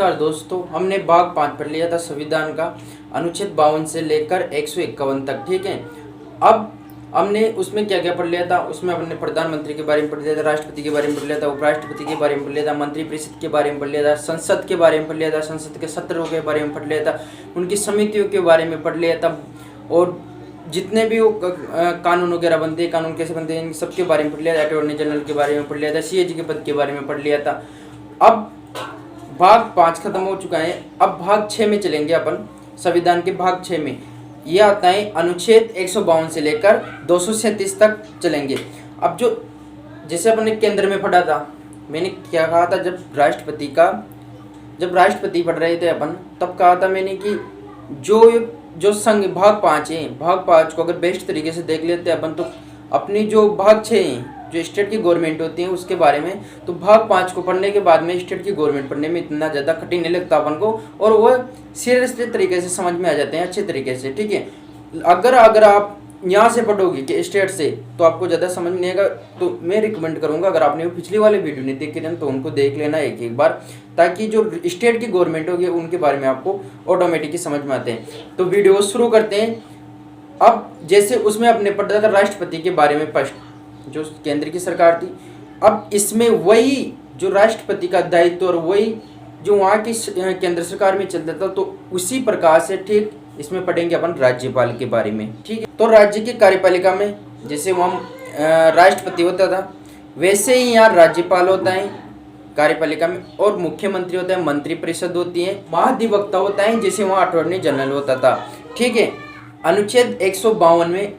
नमस्कार दोस्तों, हमने भाग 5 पढ़ लिया था संविधान का, अनुच्छेद 52 से लेकर 151 तक। ठीक है, अब हमने उसमें क्या क्या पढ़ लिया था। उसमें हमने प्रधानमंत्री के बारे में पढ़ लिया था, राष्ट्रपति के बारे में पढ़ लिया था, उपराष्ट्रपति के बारे में पढ़ लिया था, मंत्रिपरिषद के बारे में पढ़ लिया था, संसद के बारे में पढ़ लिया था, संसद के सत्रों के बारे में पढ़ लिया था, उनकी समितियों के बारे में पढ़ लिया था, और जितने भी वो कानून वगैरह बनते हैं, कानून कैसे बनते हैं, इन सबके बारे में पढ़ लिया था। अटॉर्नी जनरल के बारे में पढ़ लिया था, सीएजी के पद के बारे में पढ़ लिया था। अब भाग 5 खत्म हो चुका है। अब भाग 6 में चलेंगे अपन। संविधान के भाग 6 में ये आता है अनुच्छेद 152 से लेकर 237 तक चलेंगे। अब जो जैसे अपन ने केंद्र में पढ़ा था, मैंने क्या कहा था, जब राष्ट्रपति पढ़ रहे थे अपन, तब कहा था मैंने कि जो संघ भाग 5 है, भाग 5 को अगर बेस्ट तरीके से देख लेते हैं अपन, तो अपनी जो भाग 6 है, जो स्टेट की गवर्नमेंट होती है उसके बारे में, तो भाग 5 को पढ़ने के बाद में स्टेट की गवर्नमेंट पढ़ने में इतना ज़्यादा कठिन नहीं लगता अपन को, और वो सीरियस तरीके से समझ में आ जाते हैं अच्छे तरीके से। ठीक है, अगर आप यहाँ से पढ़ोगे कि स्टेट से, तो आपको ज़्यादा समझ नहीं आएगा। तो मैं रिकमेंड करूँगा, अगर आपने पिछली वाले वीडियो नहीं देखे थे तो उनको देख लेना एक बार, ताकि जो स्टेट की गवर्नमेंट होगी उनके बारे में आपको ऑटोमेटिकली समझ में आते हैं। तो वीडियो शुरू करते हैं। अब जैसे उसमें अपने पढ़ा था राष्ट्रपति के बारे में, फर्स्ट जो केंद्र की सरकार थी। अब इसमें वही जो राष्ट्रपति का दायित्व और वही जो वहाँ की केंद्र सरकार में चलता था, तो उसी प्रकार से ठीक इसमें पढ़ेंगे अपन राज्यपाल के बारे में। ठीक है, तो राज्य की कार्यपालिका में जैसे वहाँ राष्ट्रपति होता था, वैसे ही यहाँ राज्यपाल होता है कार्यपालिका में, और मुख्यमंत्री होता है, मंत्रिपरिषद होती है, महाधिवक्ता होता है, जैसे वहाँ अटॉर्नी जनरल होता था। ठीक है, अनुच्छेद 152 में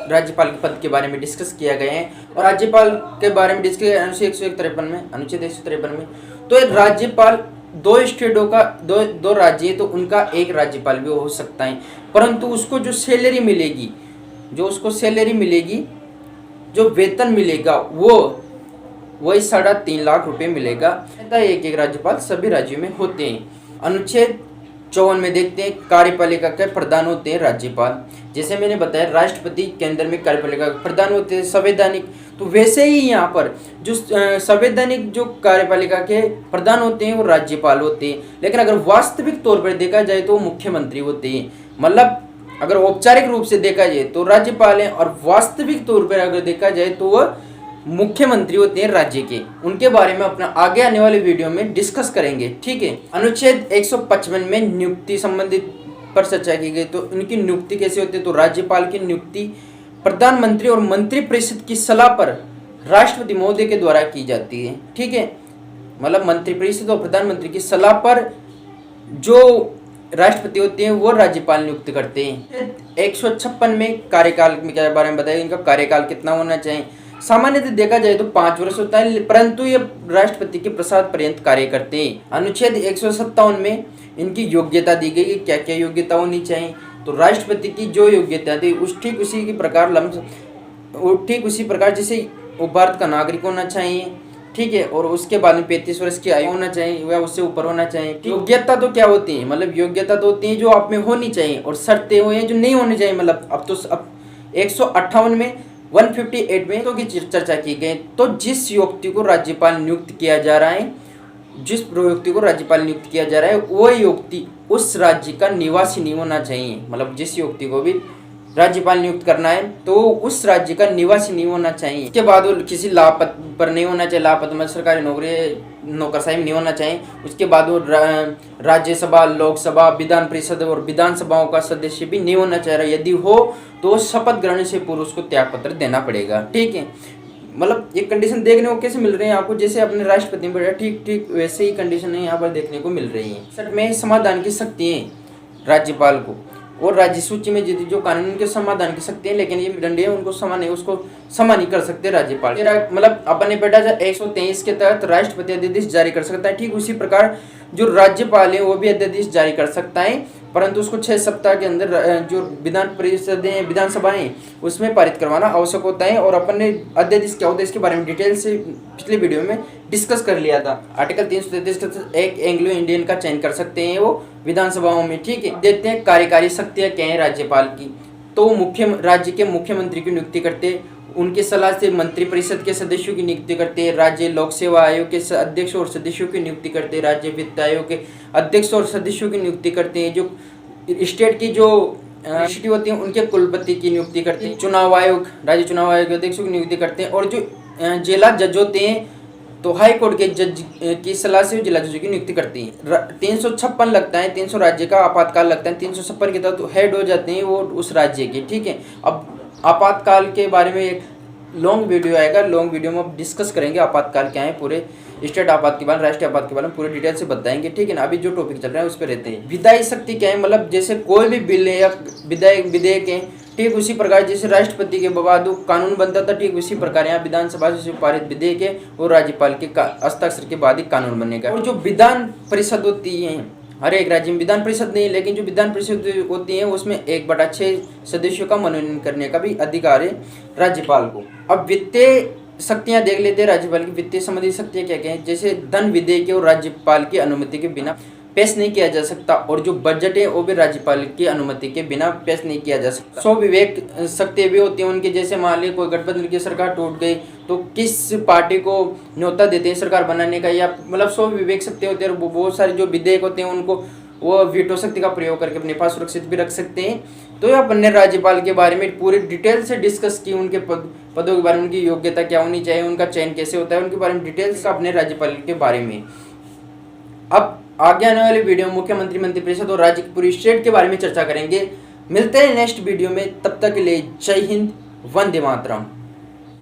राज्यपाल के पद के बारे में डिस्कस किया गया है, और राज्यपाल के बारे में डिस्कस अनुच्छेद 153 में, अनुच्छेद 153 में। तो जो दो स्टेटों का दो राज्य है, तो उनका एक राज्यपाल भी हो सकता है, परंतु उसको जो सैलरी मिलेगी, जो वेतन मिलेगा, वही 3.5 लाख रुपए मिलेगा। एक राज्यपाल सभी राज्यों में होते हैं। अनुच्छेद 54 में देखते हैं, कार्यपालिका के प्रधान होते हैं राज्यपाल। जैसे मैंने बताया, राष्ट्रपति केंद्र में कार्यपालिका के प्रधान होते हैं संवैधानिक, तो वैसे ही यहाँ पर जो संवैधानिक जो कार्यपालिका के प्रधान होते हैं वो राज्यपाल होते हैं। लेकिन अगर वास्तविक तौर पर देखा जाए तो मुख्यमंत्री होते हैं। मतलब अगर औपचारिक रूप से देखा जाए तो राज्यपाल है, और वास्तविक तौर पर अगर देखा जाए तो वह मुख्यमंत्री होते हैं राज्य के। उनके बारे में अपना आगे आने वाले वीडियो में डिस्कस करेंगे। ठीक है, अनुच्छेद 155 में नियुक्ति संबंधित पर चर्चा की गई। तो इनकी नियुक्ति कैसे होती है, तो राज्यपाल की नियुक्ति प्रधानमंत्री और मंत्रिपरिषद की सलाह पर राष्ट्रपति महोदय के द्वारा की जाती है। ठीक है, मतलब मंत्रिपरिषद और प्रधानमंत्री की सलाह पर जो राष्ट्रपति होते हैं वो राज्यपाल नियुक्त करते हैं। 156 में कार्यकाल के बारे में बताया, इनका कार्यकाल कितना होना चाहिए। सामान्यतः देखा जाए तो 5 वर्ष होता है, परंतु ये राष्ट्रपति के प्रसाद पर्यंत कार्य करते हैं। अनुच्छेद 157 में इनकी योग्यता दी गई, क्या क्या योग्यता होनी चाहिए। तो राष्ट्रपति की जो योग्यता थी ठीक उसी प्रकार जैसे वो भारत का नागरिक होना चाहिए। ठीक है, और उसके बाद में 35 वर्ष की आयु होना चाहिए या उससे ऊपर होना चाहिए। योग्यता तो क्या होती है, मतलब योग्यता तो होती है जो आप में होनी चाहिए, और शर्तें हुई हैं जो नहीं होनी चाहिए। मतलब अब 158 में 158 में तो की चर्चा की गई। तो जिस व्यक्ति को राज्यपाल नियुक्त किया जा रहा है, वो व्यक्ति उस राज्य का निवासी नहीं होना चाहिए। मतलब जिस व्यक्ति को भी राज्यपाल नियुक्त करना है तो उस राज्य का निवासी नहीं होना चाहिए। इसके बाद वो किसी लापत पर नहीं होना चाहिए, लापत में सरकारी नौकरशाही में नहीं होना चाहिए। उसके बाद वो राज्यसभा, लोकसभा, विधान परिषद और विधानसभाओं का सदस्य भी नहीं होना चाहिए। यदि हो तो शपथ ग्रहण से पूर्व उसको त्याग पत्र देना पड़ेगा। ठीक है, मतलब ये कंडीशन देखने को कैसे मिल रही है आपको, जैसे अपने राष्ट्रपति में ठीक वैसे ही कंडीशन है यहाँ पर देखने को मिल रही है। सर में समाधान की शक्ति है राज्यपाल को, और राज्य सूची में जो कानून के समाधान की शक्ति है, लेकिन ये दंड है उसको समा नहीं कर सकते राज्यपाल। मतलब अपने बेटा 123 के तहत राष्ट्रपति अध्यादेश जारी कर सकता है। ठीक उसी प्रकार जो राज्यपाल है वो भी अध्यादेश जारी कर सकता है, परंतु उसको 6 सप्ताह के अंदर जो विधान परिषद है, विधानसभाएं, उसमें पारित करवाना आवश्यक होता है। और अपन ने अध्यादेश क्या होता है इसके बारे में डिटेल से पिछले वीडियो में डिस्कस कर लिया था। आर्टिकल 333 के एक एंग्लो इंडियन का चयन कर सकते हैं वो विधानसभाओं में। ठीक है, देखते हैं कार्यकारी शक्तियाँ क्या है राज्यपाल की। तो राज्य के मुख्यमंत्री की नियुक्ति करते, उनकी सलाह से मंत्री परिषद के सदस्यों की नियुक्ति करते हैं, राज्य लोक सेवा आयोग के अध्यक्ष और सदस्यों की नियुक्ति करते हैं, राज्य वित्त आयोग के अध्यक्ष और सदस्यों की नियुक्ति करते हैं, जो स्टेट की जो यूनिवर्सिटी होती है उनके कुलपति की नियुक्ति करते हैं, चुनाव आयोग राज्य चुनाव आयोग के अध्यक्षों की नियुक्ति करते हैं, और जो जिला जज होते हैं तो हाई कोर्ट के जज की सलाह से जिला जजों की नियुक्ति करती है। 356 लगता है, 300 राज्य का आपातकाल लगता है, 356 के तहत हेड हो जाते हैं वो उस राज्य के, ठीक है। अब आपातकाल के बारे में एक लॉन्ग वीडियो आएगा, लॉन्ग वीडियो में डिस्कस करेंगे आपातकाल क्या है, पूरे स्टेट आपातकाल, राष्ट्रीय आपातकाल में पूरे डिटेल से बताएंगे, ठीक है ना। अभी जो टॉपिक चल रहा है उस पर रहते हैं। विधायी शक्ति क्या है, मतलब जैसे कोई भी बिल है या विधेयक है, ठीक उसी प्रकार जैसे राष्ट्रपति के बाद कानून बनता था, ठीक उसी प्रकार यहाँ विधानसभा से पारित विधेयक है और राज्यपाल के हस्ताक्षर के बाद ही कानून बनेगा। और जो विधान परिषद होती है, हर एक राज्य में विधान परिषद नहीं, लेकिन जो विधान परिषद होती है उसमें 1/6 सदस्यों का मनोनयन करने का भी अधिकार है राज्यपाल को। अब वित्तीय शक्तियां देख लेते हैं राज्यपाल की। वित्तीय संबंधी शक्तियां क्या क्या है, जैसे धन विधेयक और राज्यपाल की अनुमति के बिना पेश नहीं किया जा सकता, और जो बजट है वो भी राज्यपाल की अनुमति के बिना पेश नहीं किया जा सकता। 100 विवेक शक्तियां भी होती हैं उनकी, जैसे मान ली कोई गठबंधन की सरकार टूट गई तो किस पार्टी को न्योता देते हैं सरकार बनाने का, या मतलब 100 विवेक शक्तियां होती है, और बहुत सारे जो विधेयक होते हैं उनको वो वीटो शक्ति का प्रयोग करके अपने पास सुरक्षित भी रख सकते हैं। तो यह अपने राज्यपाल के बारे में पूरी डिटेल से डिस्कस की, उनके पदों के बारे में, उनकी योग्यता क्या होनी चाहिए, उनका चयन कैसे होता है, उनके बारे में डिटेल्स का अपने राज्यपाल के बारे में। अब आगे आने वाली वीडियो में मुख्यमंत्री, मंत्रिपरिषद और राज्य की पूरी स्टेट के बारे में चर्चा करेंगे। मिलते हैं नेक्स्ट वीडियो में, तब तक के लिए जय हिंद, वंदे मातरम।